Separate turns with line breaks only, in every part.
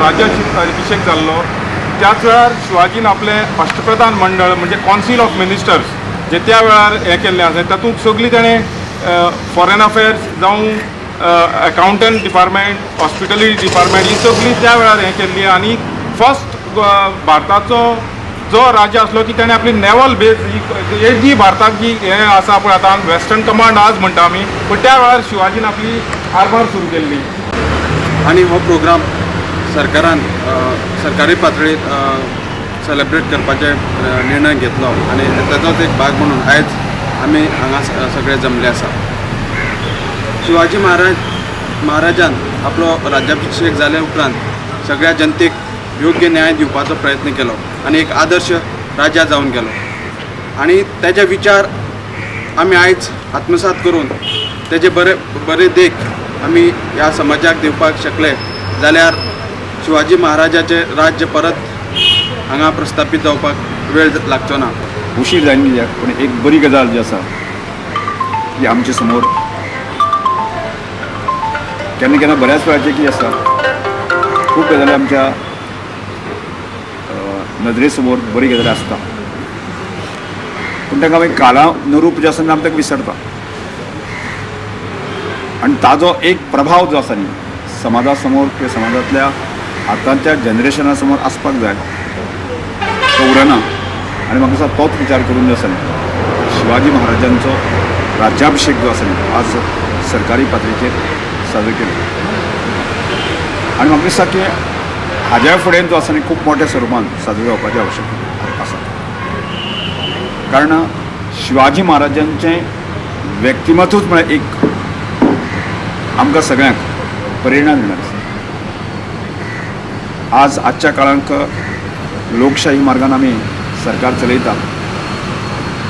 राज्याभिषेक जाल्लो त्याच वेळार शिवाजीन आपले अष्टप्रधान मंडळ म्हणजे कॉन्सिल ऑफ मिनिस्टर्स जे त्या वेळार हें केल्लें आसा तातूंत सगळीं ताणें फॉरेन अफेर्स जावं अकाउंटंट डिपार्टमेंट हॉस्पिटलिटी डिपार्टमेंट ही सगळीं त्या वेळार हें केल्ली आनी फर्स्ट भारताचो जो राज्य आसलो की ताणें आपली नेवल बेस जी भारताक जी हें आसा पळय आतां वेस्टर्न कमांड आज म्हणटा आमी पण त्या वेळार शिवाजीन आपली आर्मार सुरू केल्ली
आणि हो प्रोग्राम सरकारान सरकारी पातळीर सेलेब्रेट करपाचे निर्णय घेतलो आणि ताचोच एक भाग म्हणून आयज आमी हांगा सगळे जमले आसा. शिवाजी महाराजान आपलो राज्याभिषेक जाले उपरांत सगळ्या जनतेक योग्य न्याय दिवपाचो प्रयत्न केलो आणि एक आदर्श राजा जावन गेलो आणि तेजे विचार आमी आयज आत्मसात करून तेजे बरे देख आमी ह्या समाजाक दिवपाक शकले जाल्यार शिवाजी महाराजाचे राज्य परत हांगा प्रस्थापीत जावपाक वेळ लागचो ना.
उशीर जायना कित्याक पूण एक बरी गजाल जी आसा ती आमचे समोर केन्ना केन्ना बऱ्याच वेळाचेर कितें आसा खूब गजाली आमच्या नदरे समोर बरी गजाली आसता पूण ताका आमी कालानुरूप जे आसा आमी ताका विसरता आनी ताजो एक प्रभाव जो आसा न्ही समाजा समोर किंवा समाजांतल्या आतांच्या जनरेशना समोर आसपाक जाय तो उरना आनी म्हाका दिसता तोच विचार करून जो आसा न्ही शिवाजी महाराजांचो राज्याभिषेक जो आसा न्ही आज सरकारी पातळीचेर साजरो केलो आनी म्हाका दिसता की हाज्या फुडें जो आसा न्ही खूब मोठ्या स्वरुपान साजरो जावपाची आवश्यकता आसा कारण शिवाजी महाराजांचें व्यक्तिमत्वच म्हळ्यार एक आमकां सगळ्यांक प्रेरणा दिणार आसा. आजच्या काळांत लोकशाही मार्गान आमी सरकार चलयता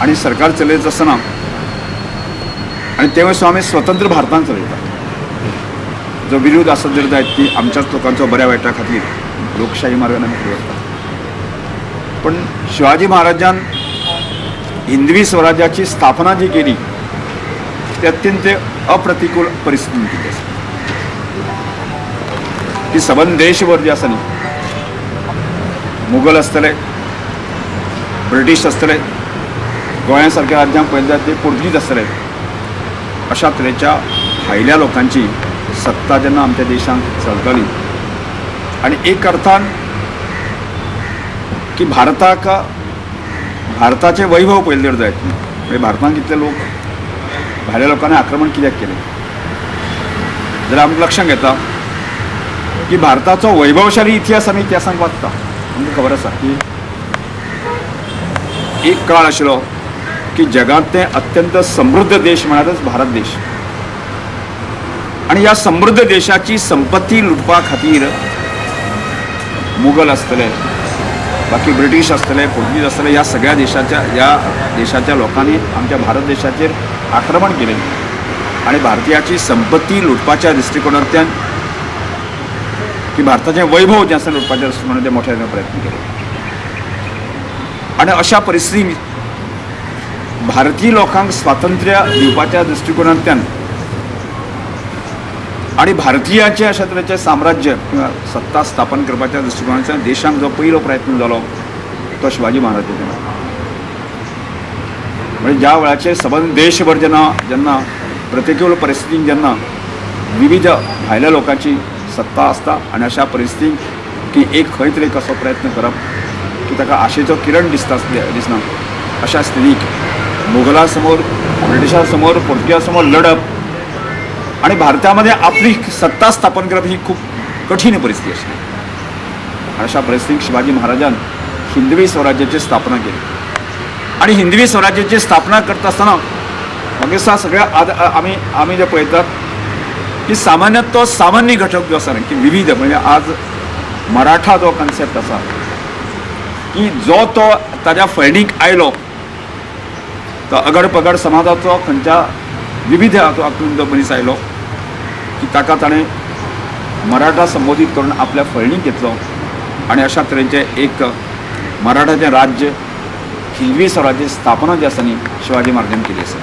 आनी सरकार चलयत आसतना आनी ते वयसून आमी स्वतंत्र भारतान चलयता. जो विरोध आसत जर जायत ती आमच्याच लोकांचो बऱ्या वायटा खातीर लोकशाही मार्गान आमी फुडें वता पण शिवाजी महाराजान हिंदवी स्वराज्याची स्थापना जी केली ती अत्यंत अप्रतिकूल परिस्थितीन केली आसा. ती सबंद देशभर जी आसा न्ही मुघल आसतले ब्रिटीश आसतले गोंया सारक्या राज्यांक पळयत जाल्यार ते पोर्तुगीज आसतले अशा तरेच्या भायल्या लोकांची सत्ता जेन्ना आमच्या देशांत चलताली आनी एक अर्थान की भारताचे वैभव पळयले जर जायत न्ही म्हणजे भारतांत कितले लोक भायल्या लोकांनी आक्रमण कित्याक केलें जाल्यार आमकां लक्षांत येता की भारताचो वैभवशाली इतिहास आमी इतिहासांत वाचता आमकां खबर आसा की एक काळ आशिल्लो की जगांतले अत्यंत समृद्ध देश म्हळ्यारच भारत देश आणि ह्या समृद्ध देशाची संपत्ती लुटपा खातीर मुघल आसतले बाकी ब्रिटीश आसतले पोर्तुगीज आसतले ह्या सगळ्या देशाच्या लोकांनी आमच्या भारत देशाचेर आक्रमण केलें आणि भारतीयाची संपत्ती लुटपाच्या दृश्टिकोनांतल्यान की भारताचें वैभव जें आसा लुटपाच्या दृश्टिकोनांतल्यान ते मोठ्या प्रयत्न केले आणि अशा परिस्थितींत भारतीय लोकांक स्वातंत्र्य दिवपाच्या दृश्टिकोनांतल्यान आणि भारतीयाचे अशा तरेचे साम्राज्य किंवा सत्ता स्थापन करपाच्या दृश्टिकोनांतल्यान देशांक जो पयलो प्रयत्न जालो तो शिवाजी महाराजांचो म्हणजे ज्या वेळाचेर सबंद देशभर जेन्ना प्रतिकूल परिस्थितीन जेन्ना विविध भायल्या लोकांची सत्ता आसता आणि अशा परिस्थितीत की एक खंय तरी कसो प्रयत्न करप की ताका आशेचो किरण दिसना अशा स्थितीक मुघलां समोर ब्रिटिशां समोर पोर्तुगीजां समोर लढप आणि भारतामध्ये आपली सत्ता स्थापन करप ही खूप कठीण परिस्थिती आशिल्ली. अशा परिस्थितीत शिवाजी महाराजान हिंदवी स्वराज्याची स्थापना केली आणि हिंदवी स्वराज्याची स्थापना करता आसतना म्हाका दिसता सगळ्या आमी जे पळयतात की सामान्य घटक जो आसा की विविध म्हणजे आज मराठा जो कन्सेप्ट आसा की जो तो ताज्या फळणीक आयलो तो अगड पगड समाजाचो खंयच्या विविध हातूंत जो मनीस आयलो की ताका ताणें मराठा संबोधीत करून आपल्या फळणीक घेतलो आणि अशा तरेचे एक मराठाचें राज्य हिंदवी स्वराज्याची स्थापना जी आसा न्ही शिवाजी महाराजान केली आसा.